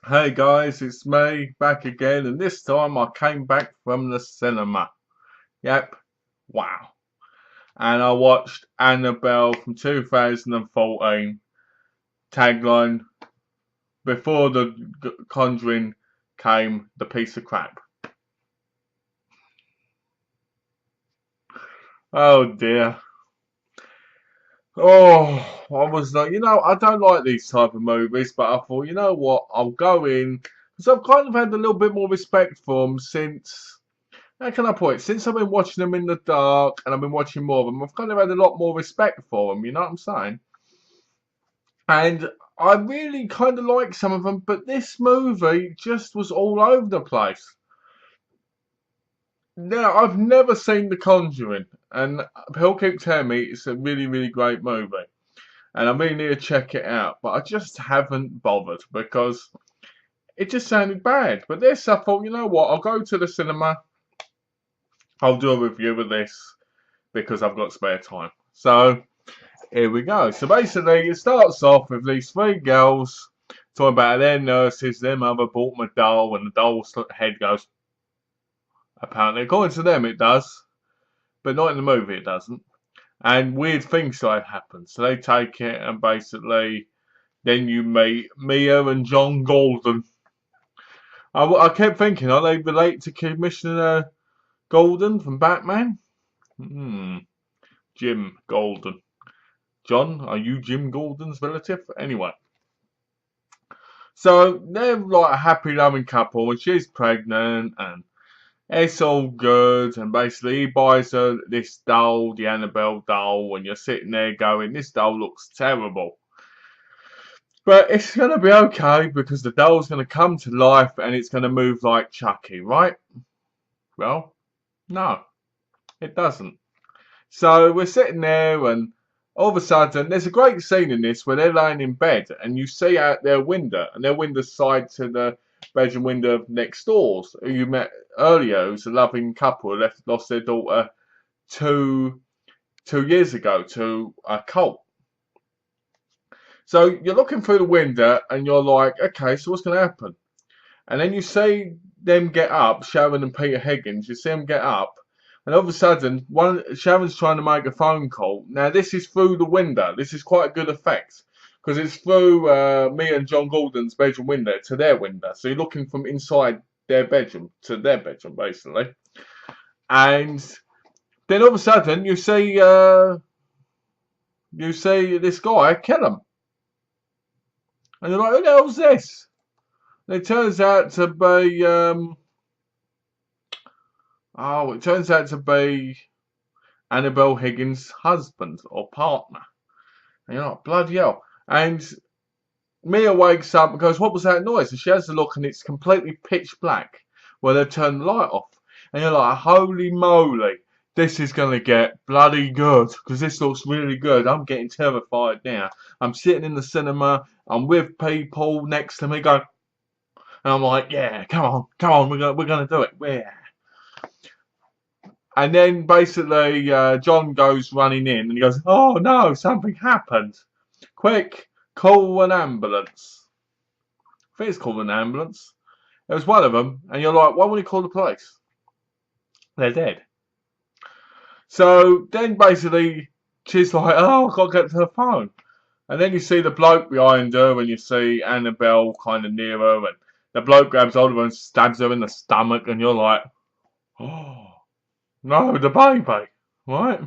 Hey guys, it's me back again, and this time I came back from the cinema. Yep, wow. And I watched Annabelle from 2014. Tagline: Before the Conjuring came the piece of crap. Oh dear. Oh, I was like, I don't like these type of movies, but I thought, you know what, I'll go in because I've kind of had a little bit more respect for them since. How can I put it? Since I've been watching them in the dark and I've been watching more of them, I've kind of had a lot more respect for them, you know what I'm saying? And I really kind of like some of them, but this movie just was all over the place. Now, I've never seen The Conjuring, and people keep telling me it's a really, really great movie. And I really need to check it out, but I just haven't bothered because it just sounded bad. But this, I thought, you know what, I'll go to the cinema, I'll do a review of this because I've got spare time. So, here we go. So basically, it starts off with these three girls talking about their nurses. Their mother bought them a doll, and the doll's head goes. Apparently, according to them, it does, but not in the movie. It doesn't. And weird things start happen. So they take it, and basically, then you meet Mia and John Golden. I kept thinking, are they related to Commissioner Golden from Batman? Hmm. Jim Golden. John, are you Jim Golden's relative? Anyway. So they're like a happy loving couple and she's pregnant and it's all good and basically he buys her this doll, the Annabelle doll, and you're sitting there going, this doll looks terrible. But it's gonna be okay because the doll's gonna come to life and it's gonna move like Chucky, right? Well, no, it doesn't. So we're sitting there and all of a sudden there's a great scene in this where they're laying in bed and you see out their window and their window's side to the bedroom window of next doors who you met earlier, who's a loving couple who lost their daughter two years ago to a cult. So you're looking through the window and you're like, okay, so what's gonna happen? And then you see them get up, Sharon and Peter Higgins, you see them get up, and all of a sudden, Sharon's trying to make a phone call. Now, this is through the window. This is quite a good effect, because it's through me and John Gordon's bedroom window to their window. So you're looking from inside their bedroom to their bedroom, basically. And then all of a sudden, you see this guy kill him. And you're like, who the hell's this? And it turns out to be it turns out to be Annabelle Higgins' husband or partner. And you're like, bloody hell. And Mia wakes up and goes, what was that noise? And she has a look and it's completely pitch black where they've turned the light off. And you're like, holy moly, this is going to get bloody good because this looks really good. I'm getting terrified now. I'm sitting in the cinema. I'm with people next to me going, and I'm like, yeah, come on, we're gonna do it. Yeah. And then basically John goes running in and he goes, oh no, something happened. Quick, call an ambulance. I think it's called an ambulance. It was one of them. And you're like, why won't you call the police? They're dead. So then basically she's like, oh, I've got to get to the phone. And then you see the bloke behind her and you see Annabelle kind of near her. And the bloke grabs hold of her and stabs her in the stomach. And you're like, oh. No, the baby, right?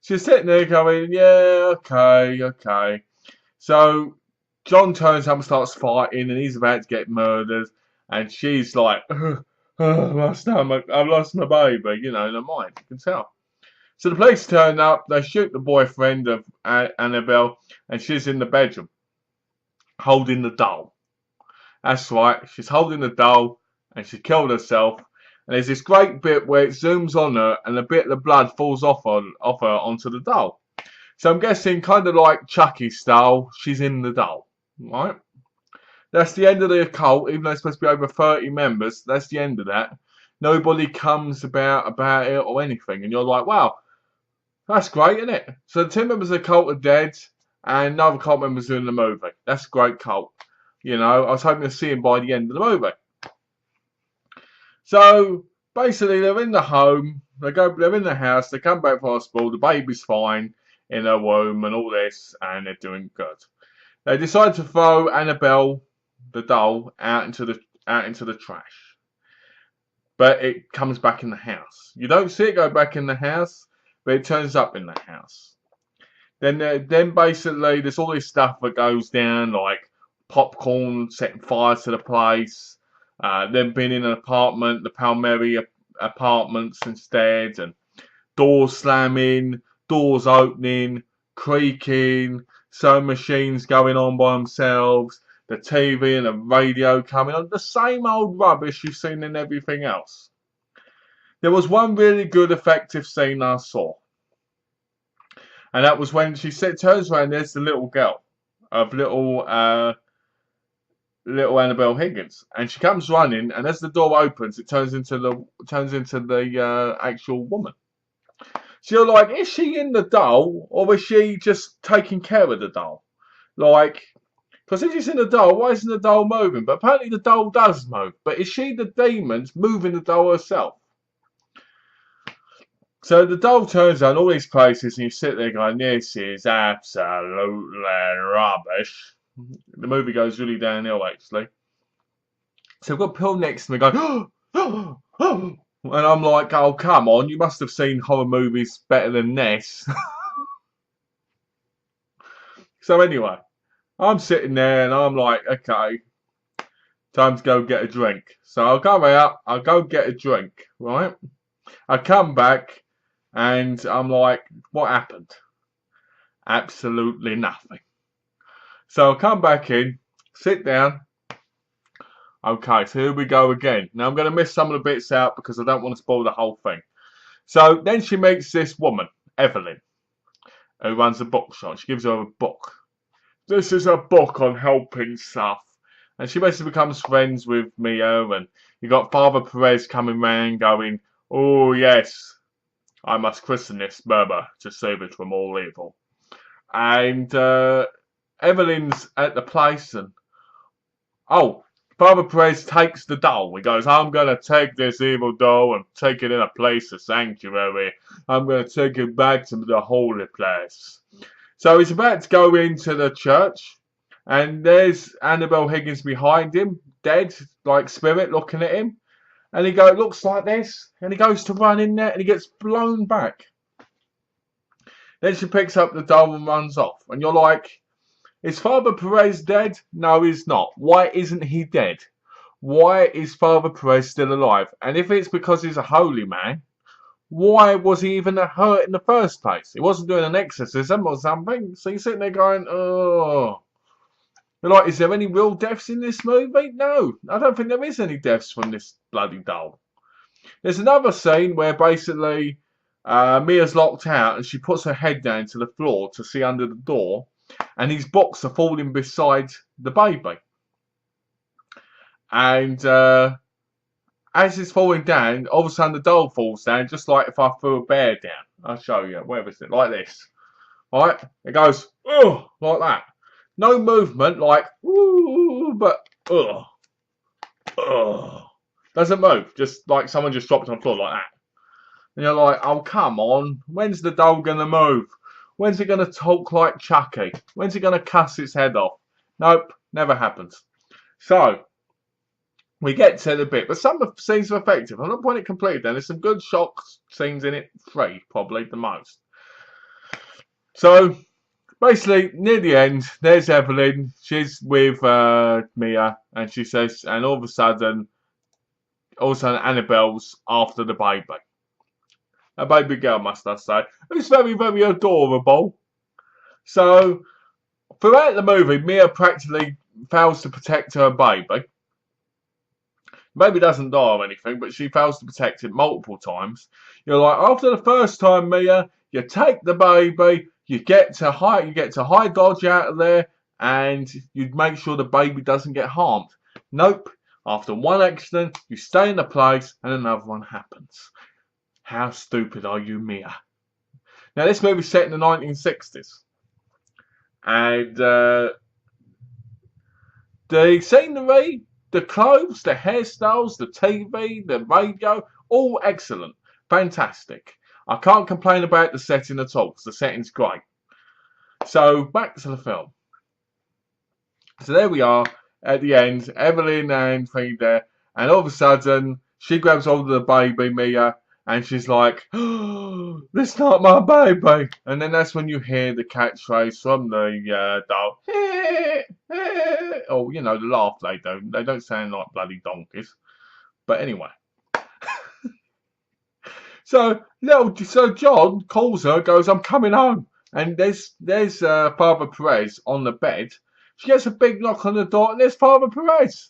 She's sitting there going, yeah, okay. So John turns up and starts fighting, and he's about to get murdered, and she's like, my stomach, I've lost my baby, in her mind, you can tell. So the police turn up, they shoot the boyfriend of Annabelle, and she's in the bedroom, holding the doll. That's right, she's holding the doll, and she killed herself. And there's this great bit where it zooms on her and a bit of the blood falls off her onto the doll. So I'm guessing kind of like Chucky style, she's in the doll, right? That's the end of the occult, even though it's supposed to be over 30 members. That's the end of that. Nobody comes about it or anything. And you're like, wow, that's great, isn't it? So the two members of the cult are dead and none of the cult members are in the movie. That's a great cult. You know, I was hoping to see him by the end of the movie. So basically, they're in the home. They're in the house. They come back from hospital. The baby's fine in her womb and all this, and they're doing good. They decide to throw Annabelle, the doll, out into the trash. But it comes back in the house. You don't see it go back in the house, but it turns up in the house. Then basically there's all this stuff that goes down, like popcorn setting fire to the place. Then being in an apartment, the Palmieri apartments instead, and doors slamming, doors opening, creaking, sewing machines going on by themselves, the TV and the radio coming on, the same old rubbish you've seen in everything else. There was one really good effective scene I saw. And that was when she turns around, there's the little girl of little Annabelle Higgins. And she comes running, and as the door opens, it turns into the actual woman. So you're like, is she in the doll, or is she just taking care of the doll? Like, because if she's in the doll, why isn't the doll moving? But apparently the doll does move. But is she the demons moving the doll herself? So the doll turns on all these places, and you sit there going, this is absolutely rubbish. The movie goes really downhill, actually. So I've got Phil next to me going, oh, oh. And I'm like, oh, come on, you must have seen horror movies better than this. So anyway, I'm sitting there and I'm like, okay, time to go get a drink. So I'll go out, I'll go get a drink, right? I come back and I'm like, what happened? Absolutely nothing. So I'll come back in, sit down. Okay, so here we go again. Now I'm going to miss some of the bits out because I don't want to spoil the whole thing. So then she meets this woman, Evelyn, who runs a bookshop. She gives her a book. This is a book on helping stuff. And she basically becomes friends with Mia, and you got Father Perez coming round going, oh yes, I must christen this Berber to save it from all evil. And Evelyn's at the place, and oh, Father Perez takes the doll. He goes, I'm going to take this evil doll and take it in a place of sanctuary. I'm going to take it back to the holy place. So he's about to go into the church, and there's Annabelle Higgins behind him, dead, like spirit, looking at him. And he looks like this, and he goes to run in there, and he gets blown back. Then she picks up the doll and runs off. And you're like, is Father Perez dead? No, he's not. Why isn't he dead? Why is Father Perez still alive? And if it's because he's a holy man, why was he even hurt in the first place? He wasn't doing an exorcism or something. So you're sitting there going, oh. You're like, is there any real deaths in this movie? No, I don't think there is any deaths from this bloody doll. There's another scene where basically Mia's locked out and she puts her head down to the floor to see under the door, and these books are falling beside the baby. And as it's falling down, all of a sudden the doll falls down, just like if I threw a bear down. I'll show you. Where is it? Like this. Right? It goes, oh, like that. No movement, like, ooh, but, ugh. Doesn't move. Just like someone just dropped on the floor like that. And you're like, oh, come on. When's the doll going to move? When's it going to talk like Chucky? When's it going to cuss its head off? Nope, never happens. So, we get to the bit, but some of the scenes are effective. I'm not pointing it completely down. There's some good shock scenes in it. 3, probably, the most. So, basically, near the end, there's Evelyn. She's with Mia, and she says, and all of a sudden, Annabelle's after the baby. A baby girl, must I say. Who's very, very adorable. So, throughout the movie, Mia practically fails to protect her baby. The baby doesn't die or anything, but she fails to protect it multiple times. You're like, after the first time, Mia, you take the baby, you get to high dodge out of there, and you make sure the baby doesn't get harmed. Nope. After one accident, you stay in the place, and another one happens. How stupid are you, Mia? Now, this movie's set in the 1960s. And The scenery, the clothes, the hairstyles, the TV, the radio, all excellent. Fantastic. I can't complain about the setting at all, because the setting's great. So, back to the film. So there we are, at the end, Evelyn and Fee there, and all of a sudden, she grabs hold of the baby, Mia, and she's like, oh, that's not my baby. And then that's when you hear the catchphrase from the doll. Oh, you know, the laugh they do. They don't sound like bloody donkeys. But anyway. So John calls her, goes, I'm coming home. And there's Father Perez on the bed. She gets a big knock on the door, and there's Father Perez.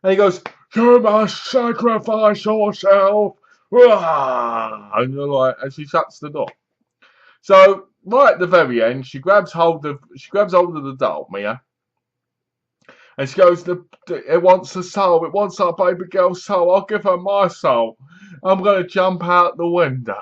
And he goes, you must sacrifice yourself. And you're like, and she shuts the door. So right at the very end, she grabs hold of the doll, Mia. And she goes, it wants a soul. It wants our baby girl's soul. I'll give her my soul. I'm going to jump out the window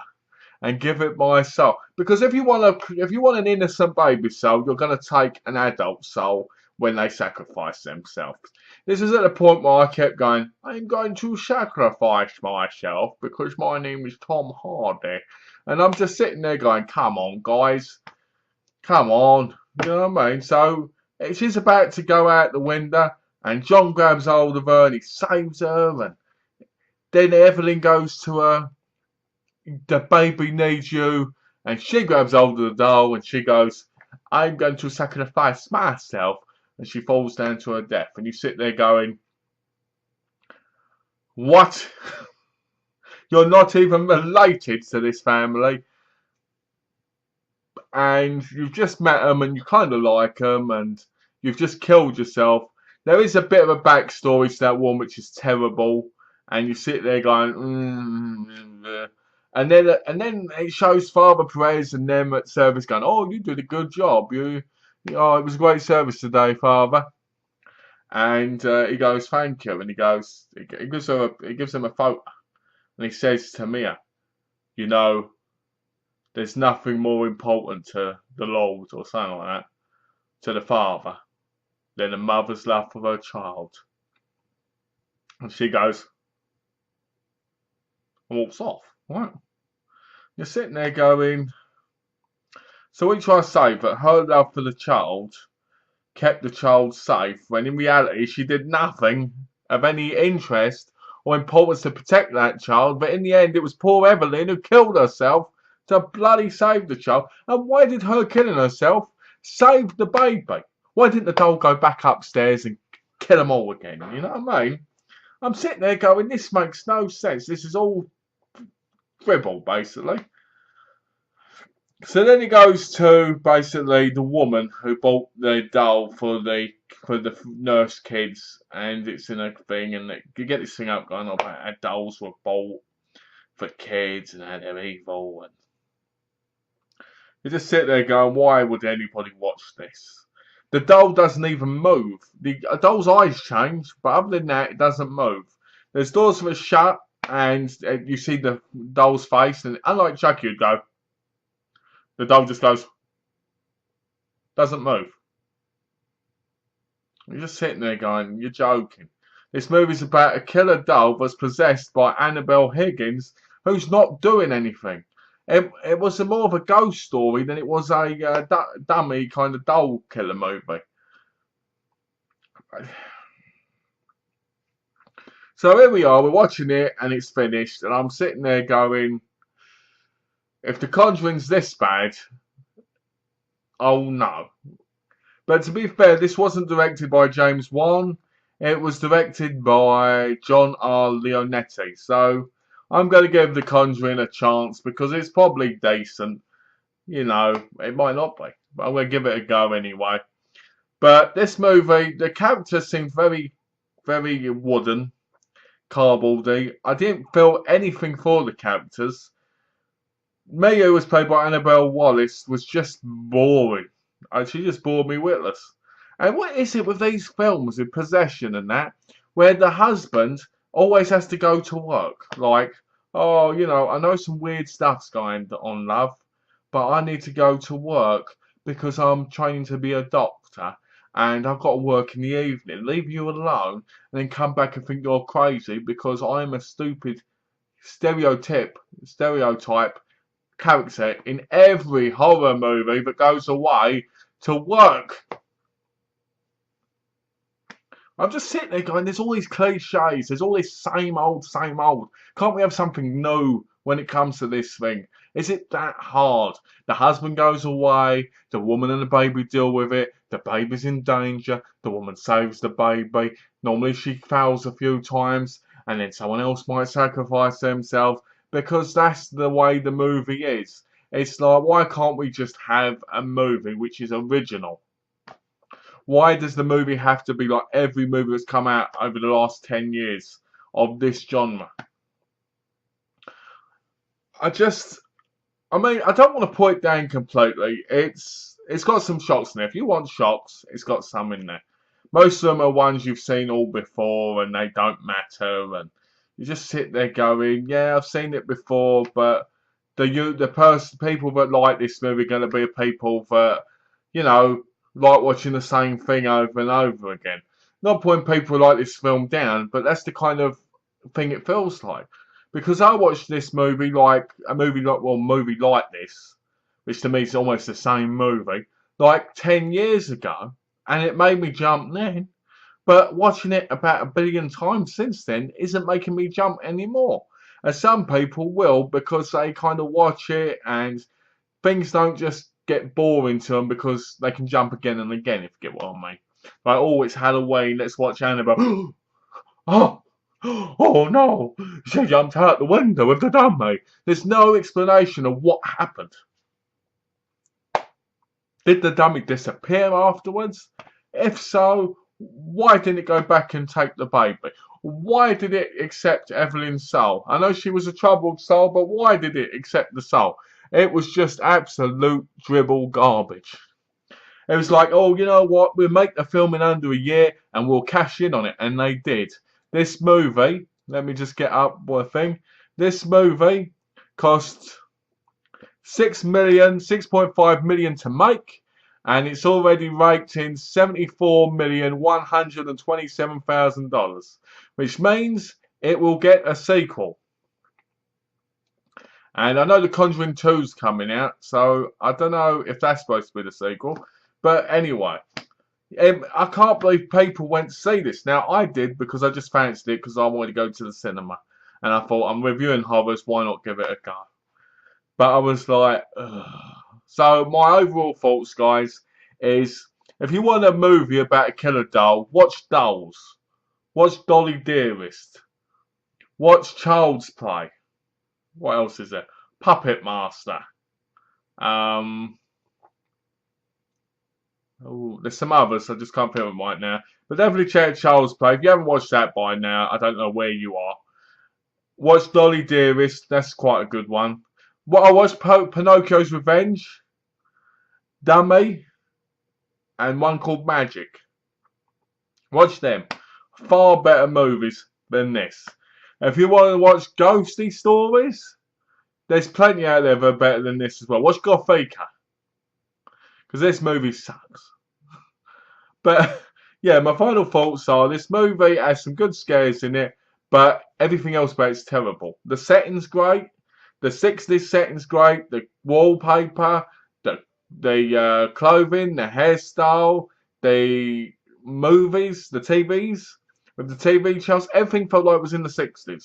and give it my soul. Because if you want an innocent baby soul, you're going to take an adult soul when they sacrifice themselves. This is at the point where I kept going, I'm going to sacrifice myself because my name is Tom Hardy. And I'm just sitting there going, come on, guys. Come on. You know what I mean? So she's about to go out the window, and John grabs hold of her and he saves her. And then Evelyn goes to her, the baby needs you, and she grabs hold of the doll and she goes, I'm going to sacrifice myself, and she falls down to her death. And you sit there going, what? You're not even related to this family, and you've just met them and you kind of like them, and you've just killed yourself. There is a bit of a backstory to that one which is terrible, and you sit there going, and then it shows Father Perez and them at service going, oh, you did a good job. It was a great service today, Father. And he goes, thank you. And he gives him a photo, and he says to Mia, you know, there's nothing more important to the Lord, or something like that, to the Father, than a mother's love for her child. And she goes, and walks off. Right? You're sitting there going, so we try to say that her love for the child kept the child safe, when in reality she did nothing of any interest or importance to protect that child, but in the end it was poor Evelyn who killed herself to bloody save the child. And why did her killing herself save the baby? Why didn't the doll go back upstairs and kill them all again? You know what I mean? I'm sitting there going, this makes no sense. This is all dribble, basically. So then he goes to basically the woman who bought the doll for the nurse kids, and it's in a thing, and you get this thing up going on about how dolls were bought for kids and how they're evil, and you just sit there going, why would anybody watch this? The doll doesn't even move. The doll's eyes change, but other than that, it doesn't move. There's doors that are shut, and you see the doll's face, and unlike Chucky, you'd go, the doll just goes, doesn't move. You're just sitting there going, you're joking. This movie's about a killer doll that's possessed by Annabelle Higgins, who's not doing anything. It was more of a ghost story than it was a dummy kind of doll killer movie. So here we are, we're watching it and it's finished, and I'm sitting there going, if The Conjuring's this bad, oh no. But to be fair, this wasn't directed by James Wan. It was directed by John R. Leonetti. So I'm going to give The Conjuring a chance because it's probably decent. You know, it might not be, but I'm going to give it a go anyway. But this movie, the characters seemed very, very wooden, cardboardy. I didn't feel anything for the characters. Mia, who was played by Annabelle Wallis, was just boring. She just bored me witless. And what is it with these films with possession and that, where the husband always has to go to work? Like, oh, you know, I know some weird stuff's going on, love, but I need to go to work because I'm training to be a doctor. and I've got to work in the evening, leave you alone, and then come back and think you're crazy because I'm a stupid stereotype character in every horror movie that goes away to work. I'm just sitting there going, there's all these cliches, there's all this same old, same old. Can't we have something new when it comes to this thing? Is it that hard? The husband goes away, the woman and the baby deal with it, the baby's in danger, the woman saves the baby. Normally she fails a few times, and then someone else might sacrifice themselves, because that's the way the movie is. It's like, why can't we just have a movie which is original? Why does the movie have to be like every movie that's come out over the last 10 years of this genre? I mean, I don't want to put it down completely. It's got some shocks in there. If you want shocks, it's got some in there. Most of them are ones you've seen all before and they don't matter, and you just sit there going, yeah, I've seen it before, but people that like this movie are going to be people that, you know, like watching the same thing over and over again. Not putting people like this film down, but that's the kind of thing it feels like. Because I watched this movie like a movie like this, which to me is almost the same movie, like 10 years ago, and it made me jump then. But watching it about 1 billion times since then isn't making me jump anymore. And some people will, because they kind of watch it and things don't just get boring to them because they can jump again and again, if you get what I mean. Like, oh, it's Halloween, let's watch Annabelle. Oh, oh no, she jumped out the window of the dummy. There's no explanation of what happened. Did the dummy disappear afterwards? If so, why didn't it go back and take the baby? Why did it accept Evelyn's soul? I know she was a troubled soul, but why did it accept the soul? It was just absolute dribble garbage. It was like, oh, you know what? We'll make the film in under a year and we'll cash in on it. And they did. This movie, let me just get up one thing. This movie cost $6.5 million to make. And it's already raked in $74,127,000. Which means it will get a sequel. And I know the Conjuring 2's coming out, so I don't know if that's supposed to be the sequel. But anyway, I can't believe people went to see this. Now, I did because I just fancied it because I wanted to go to the cinema. And I thought, I'm reviewing horrors, why not give it a go? But I was like, ugh. So my overall thoughts, guys, is if you want a movie about a killer doll, watch Dolls. Watch Dolly Dearest. Watch Child's Play. What else is there? Puppet Master. Oh, there's some others, I just can't think of them right now. But definitely check Child's Play. If you haven't watched that by now, I don't know where you are. Watch Dolly Dearest, that's quite a good one. What I watched, Pinocchio's Revenge, Dummy, and one called Magic. Watch them. Far better movies than this. If you want to watch ghosty stories, there's plenty out there that are better than this as well. Watch Gothika. Because this movie sucks. But, yeah, my final thoughts are this movie has some good scares in it, but everything else about it's terrible. The setting's great. The 60s setting's great. The wallpaper, the clothing, the hairstyle, the movies, the TVs, with the TV shows, everything felt like it was in the 60s.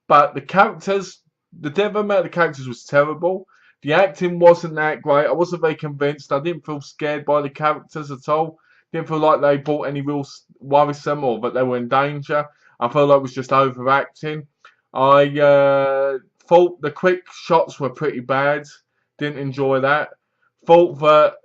But the characters, the development of the characters was terrible. The acting wasn't that great. I wasn't very convinced. I didn't feel scared by the characters at all. Didn't feel like they brought any real worrisome or that they were in danger. I felt like it was just overacting. I thought the quick shots were pretty bad. Didn't enjoy that. Thought that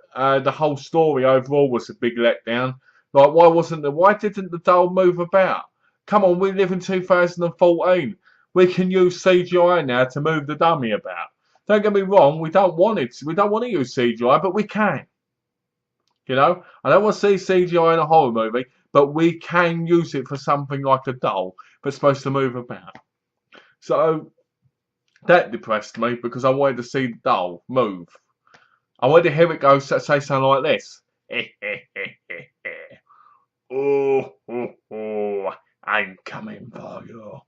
the whole story overall was a big letdown. Like, why didn't the doll move about? Come on, we live in 2014. We can use CGI now to move the dummy about. Don't get me wrong, we don't want it. We don't want to use CGI, but we can. You know, I don't want to see CGI in a horror movie, but we can use it for something like a doll that's supposed to move about. So that depressed me because I wanted to see the doll move. I wanted to hear it go say something like this. Oh, oh, oh, I'm coming for you.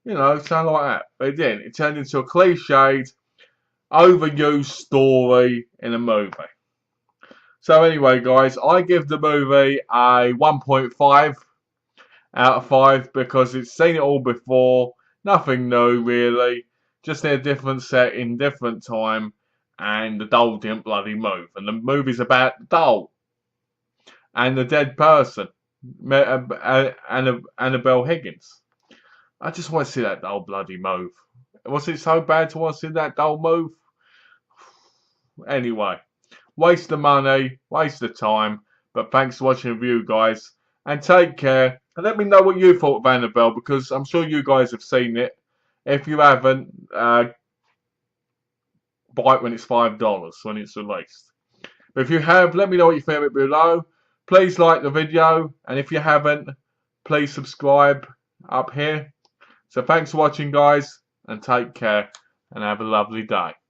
You know, something like that. But it didn't. It turned into a cliched, overused story in a movie. So anyway, guys, I give the movie a 1.5 out of 5 because it's seen it all before. Nothing new, really. Just in a different setting, different time. And the doll didn't bloody move. And the movie's about the doll and the dead person, Annabelle Higgins. I just want to see that doll bloody move. Was it so bad to want to see that doll move? Anyway, waste the money, waste the time. But thanks for watching the review, guys. And take care. And let me know what you thought of Annabelle, because I'm sure you guys have seen it. If you haven't, buy it when it's $5 when it's released. But if you have, let me know what you think of it below. Please like the video, and if you haven't, please subscribe up here. So thanks for watching, guys, and take care, and have a lovely day.